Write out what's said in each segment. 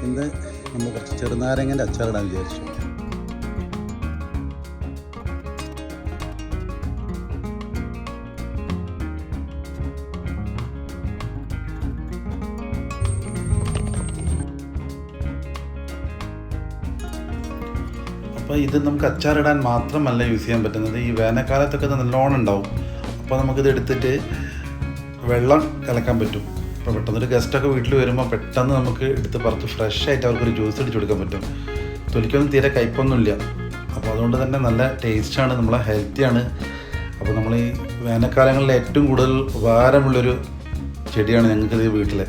ഇന്ന് നമ്മൾ കുറച്ച് ചെറുനാരങ്ങൻ്റെ അച്ചാറിടാൻ വിചാരിച്ചു. അപ്പോൾ ഇത് നമുക്ക് അച്ചാറിടാൻ മാത്രമല്ല യൂസ് ചെയ്യാൻ പറ്റുന്നത്, ഈ വേനൽക്കാലത്തൊക്കെ ഇത് നല്ലോണം ഉണ്ടാവും. അപ്പോൾ നമുക്കിത് എടുത്തിട്ട് വെള്ളം കലക്കാൻ പറ്റും. അപ്പോൾ പെട്ടെന്നൊരു ഗസ്റ്റൊക്കെ വീട്ടിൽ വരുമ്പോൾ പെട്ടെന്ന് നമുക്ക് എടുത്ത് പുറത്ത് ഫ്രഷ് ആയിട്ട് അവർക്കൊരു ജ്യൂസ് അടിച്ചു കൊടുക്കാൻ പറ്റും. തൊലിക്കൊന്നും തീരെ കയ്പൊന്നുമില്ല. അപ്പോൾ അതുകൊണ്ട് തന്നെ നല്ല ടേസ്റ്റാണ്, നമ്മളെ ഹെൽത്തിയാണ്. അപ്പോൾ നമ്മൾ ഈ വേനൽക്കാലങ്ങളിൽ ഏറ്റവും കൂടുതൽ ഉപകാരമുള്ളൊരു ചെടിയാണ് ഞങ്ങൾക്കിത് വീട്ടിലെ.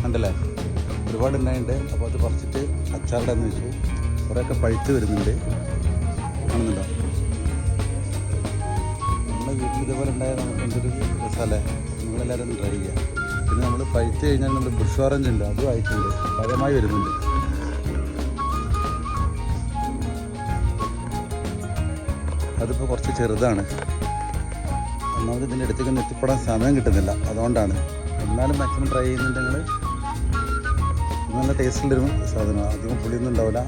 ഉണ്ടല്ലേ, ഒരുപാട് ഉണ്ടായിട്ടുണ്ട്. അപ്പോൾ അത് പറിച്ചിട്ട് അച്ചാറിടാന്ന് വെച്ചു. കുറേയൊക്കെ പഴുത്ത് വരുന്നുണ്ട്, കാണുന്നുണ്ടോ? നമ്മുടെ വീട്ടിൽ ഇതേപോലെ ഉണ്ടായാൽ നമുക്ക് എന്തൊരു രസമല്ലേ. നിങ്ങളെല്ലാവരും ഒന്ന് ട്രൈ ചെയ്യുക. പിന്നെ നമ്മൾ പഴുത്ത് കഴിഞ്ഞാൽ നമ്മൾ ബുഷ് ഓറഞ്ച് ഉണ്ട്, അതും ആയിട്ടുണ്ട്, പഴമായി വരുന്നുണ്ട്. അതിപ്പോൾ കുറച്ച് ചെറുതാണ്. ഒന്നാമത് ഇതിൻ്റെ അടുത്തേക്കൊന്നും എത്തിപ്പെടാൻ സമയം കിട്ടുന്നില്ല, അതുകൊണ്ടാണ്. എന്നാലും മാക്സിമം ട്രൈ ചെയ്യുന്നുണ്ടെങ്കിൽ നല്ല ടേസ്റ്റുള്ളൊരു സാധനമാണ്. അധികം പുളിയൊന്നും ഉണ്ടാവില്ല.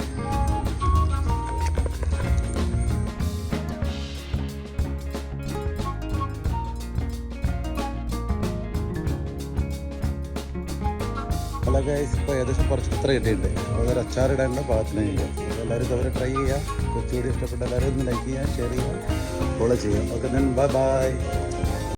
പല ഗൈസ് ഇപ്പോൾ ഏകദേശം കുറച്ച് ഇത്ര കിട്ടിയിട്ടുണ്ട്. അതൊരു അച്ചാറിടാനുള്ള പാകത്തിന് ചെയ്യുക. എല്ലാവരും ഇതവരെ ട്രൈ ചെയ്യുക. കുറച്ചുകൂടി ഇഷ്ടപ്പെട്ട എല്ലാവരും ഒന്ന് ലൈക്ക് ചെയ്യുക, ഷെയർ ചെയ്യുക, ഫോളോ ചെയ്യുക. Okay, then bye bye.